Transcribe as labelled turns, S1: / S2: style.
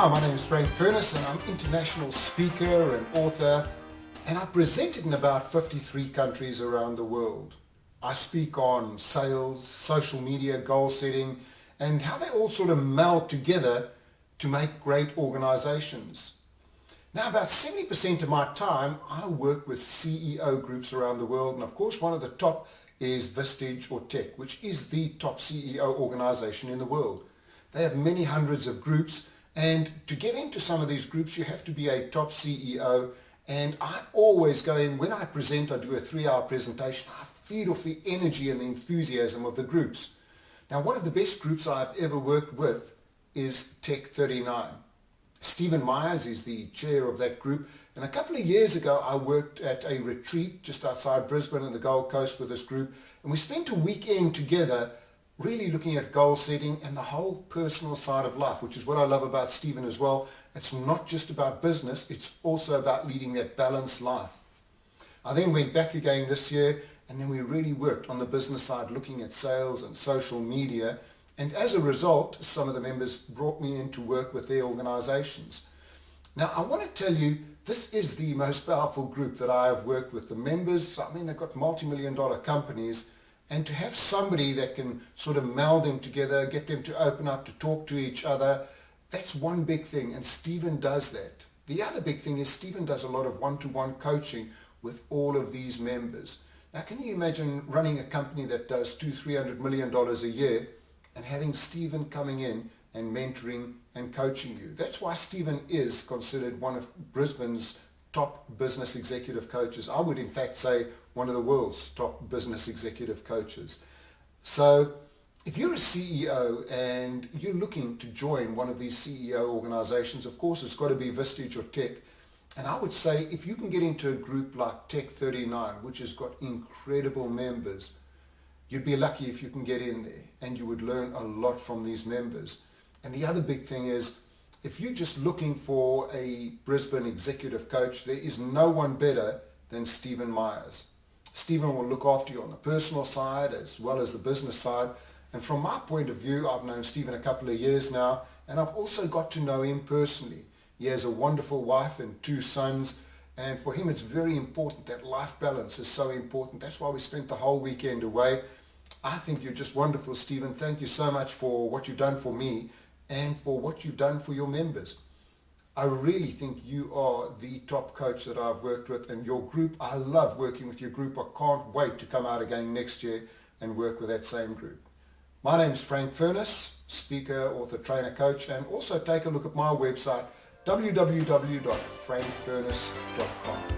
S1: Hi, my name is Frank Furness and I'm an international speaker and author, and I've presented in about 53 countries around the world. I speak on sales, social media, goal setting, and how they all sort of meld together to make great organizations. Now, about 70% of my time, I work with CEO groups around the world, and of course one of the top is Vistage or Tech, which is the top CEO organization in the world. They have many hundreds of groups, and to get into some of these groups you have to be a top CEO, and I always go in, when I present, I do a 3-hour presentation, I feed off the energy and the enthusiasm of the groups. Now, one of the best groups I've ever worked with is Tech 39. Stephen Myers is the chair of that group, and a couple of years ago I worked at a retreat just outside Brisbane and the Gold Coast with this group, and we spent a weekend together really looking at goal setting and the whole personal side of life, which is what I love about Stephen as well. It's not just about business, it's also about leading that balanced life. I then went back again this year, and then we really worked on the business side, looking at sales and social media, and as a result some of the members brought me in to work with their organizations. Now, I want to tell you, this is the most powerful group that I have worked with. The members, I mean, they've got multi-million-dollar companies, and to have somebody that can sort of meld them together, get them to open up, to talk to each other, that's one big thing, and Stephen does that. The other big thing is Stephen does a lot of one-to-one coaching with all of these members. Now, can you imagine running a company that does $200-300 million a year and having Stephen coming in and mentoring and coaching you? That's why Stephen is considered one of Brisbane's top business executive coaches. I would in fact say one of the world's top business executive coaches. So if you're a CEO and you're looking to join one of these CEO organizations, of course it's got to be Vistage or Tech. And I would say if you can get into a group like Tech 39, which has got incredible members, you'd be lucky if you can get in there, and you would learn a lot from these members. And the other big thing is, if you're just looking for a Brisbane executive coach, there is no one better than Stephen Myers. Stephen will look after you on the personal side as well as the business side. And from my point of view, I've known Stephen a couple of years now, and I've also got to know him personally. He has a wonderful wife and 2 sons, and for him it's very important. That life balance is so important. That's why we spent the whole weekend away. I think you're just wonderful, Stephen. Thank you so much for what you've done for me and for what you've done for your members. I really think you are the top coach that I've worked with, and your group, I love working with your group. I can't wait to come out again next year and work with that same group. My name's Frank Furness, speaker, author, trainer, coach, and also take a look at my website, www.frankfurness.com.